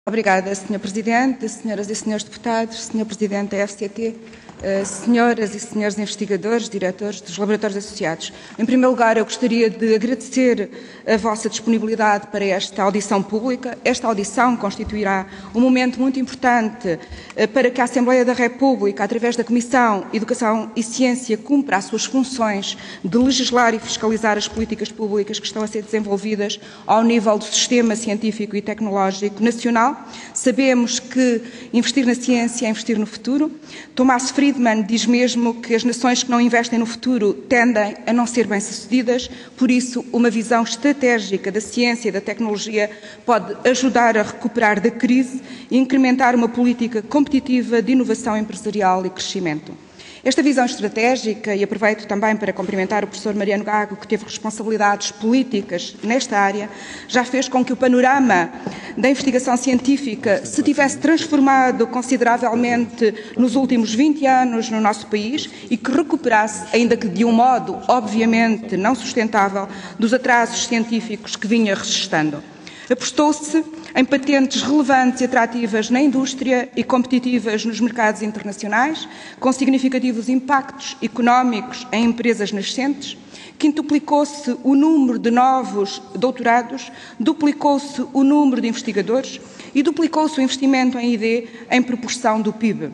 Obrigada, Sr. Presidente, senhoras e senhores deputados, Sr. Presidente da FCT, senhoras e senhores investigadores, diretores dos laboratórios associados. Em primeiro lugar, eu gostaria de agradecer a vossa disponibilidade para esta audição pública. Esta audição constituirá um momento muito importante para que a Assembleia da República, através da Comissão Educação e Ciência, cumpra as suas funções de legislar e fiscalizar as políticas públicas que estão a ser desenvolvidas ao nível do sistema científico e tecnológico nacional. Sabemos que investir na ciência é investir no futuro. Thomas Friedman diz mesmo que as nações que não investem no futuro tendem a não ser bem-sucedidas, por isso uma visão estratégica da ciência e da tecnologia pode ajudar a recuperar da crise e incrementar uma política competitiva de inovação empresarial e crescimento. Esta visão estratégica, e aproveito também para cumprimentar o professor Mariano Gago, que teve responsabilidades políticas nesta área, já fez com que o panorama da investigação científica se tivesse transformado consideravelmente nos últimos 20 anos no nosso país e que recuperasse, ainda que de um modo obviamente não sustentável, dos atrasos científicos que vinha registrando. Apostou-se em patentes relevantes e atrativas na indústria e competitivas nos mercados internacionais, com significativos impactos económicos em empresas nascentes. Quintuplicou-se o número de novos doutorados, duplicou-se o número de investigadores e duplicou-se o investimento em ID em proporção do PIB.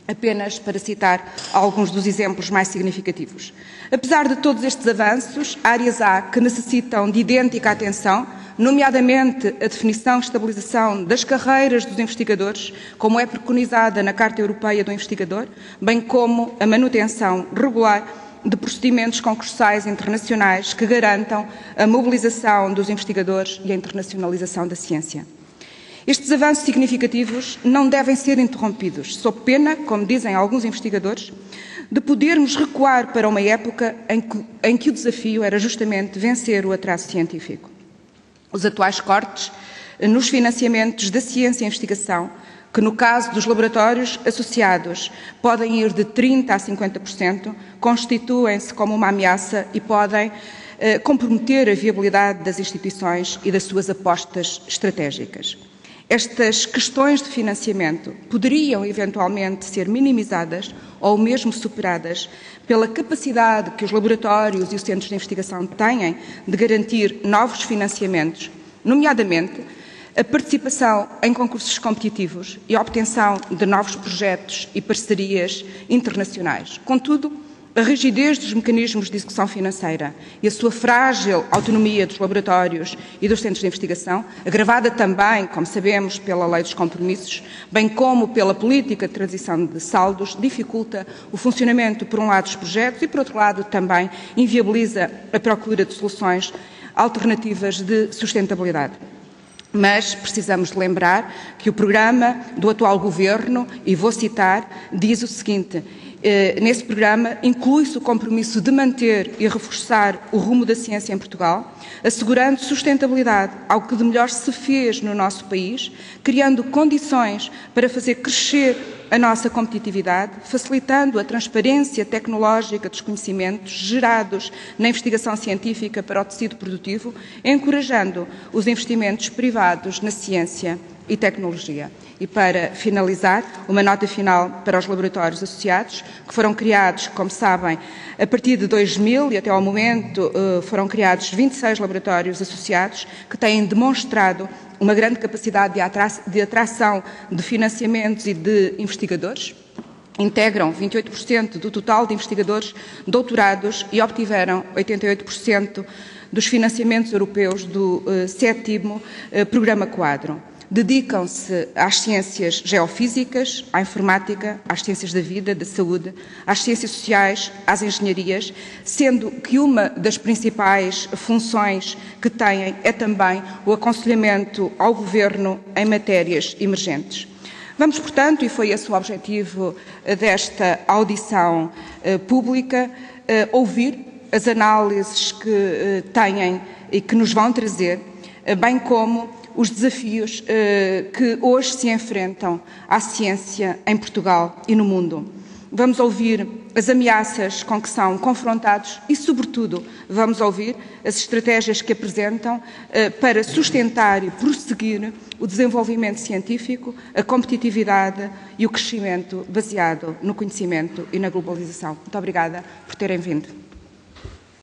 Apenas para citar alguns dos exemplos mais significativos. Apesar de todos estes avanços, áreas há que necessitam de idêntica atenção, nomeadamente a definição e estabilização das carreiras dos investigadores, como é preconizada na Carta Europeia do Investigador, bem como a manutenção regular de procedimentos concursais internacionais que garantam a mobilização dos investigadores e a internacionalização da ciência. Estes avanços significativos não devem ser interrompidos, sob pena, como dizem alguns investigadores, de podermos recuar para uma época em que o desafio era justamente vencer o atraso científico. Os atuais cortes nos financiamentos da ciência e investigação, que no caso dos laboratórios associados podem ir de 30% a 50%, constituem-se como uma ameaça e podem comprometer a viabilidade das instituições e das suas apostas estratégicas. Estas questões de financiamento poderiam eventualmente ser minimizadas ou mesmo superadas pela capacidade que os laboratórios e os centros de investigação têm de garantir novos financiamentos, nomeadamente a participação em concursos competitivos e a obtenção de novos projetos e parcerias internacionais. Contudo, a rigidez dos mecanismos de execução financeira e a sua frágil autonomia dos laboratórios e dos centros de investigação, agravada também, como sabemos, pela Lei dos Compromissos, bem como pela política de transição de saldos, dificulta o funcionamento, por um lado, dos projetos e, por outro lado, também inviabiliza a procura de soluções alternativas de sustentabilidade. Mas precisamos de lembrar que o programa do atual Governo, e vou citar, diz o seguinte: nesse programa inclui-se o compromisso de manter e reforçar o rumo da ciência em Portugal, assegurando sustentabilidade ao que de melhor se fez no nosso país, criando condições para fazer crescer a nossa competitividade, facilitando a transparência tecnológica dos conhecimentos gerados na investigação científica para o tecido produtivo, encorajando os investimentos privados na ciência e tecnologia. E para finalizar, uma nota final para os laboratórios associados, que foram criados, como sabem, a partir de 2000 e até ao momento foram criados 26 laboratórios associados que têm demonstrado uma grande capacidade de atração de financiamentos e de investigadores. Integram 28% do total de investigadores doutorados e obtiveram 88% dos financiamentos europeus do 7º Programa Quadro. Dedicam-se às ciências geofísicas, à informática, às ciências da vida, da saúde, às ciências sociais, às engenharias, sendo que uma das principais funções que têm é também o aconselhamento ao Governo em matérias emergentes. Vamos, portanto, e foi esse o objetivo desta audição pública, ouvir as análises que têm e que nos vão trazer, bem como os desafios que hoje se enfrentam à ciência em Portugal e no mundo. vamos ouvir as ameaças com que são confrontados e, sobretudo, vamos ouvir as estratégias que apresentam para sustentar e prosseguir o desenvolvimento científico, a competitividade e o crescimento baseado no conhecimento e na globalização. Muito obrigada por terem vindo.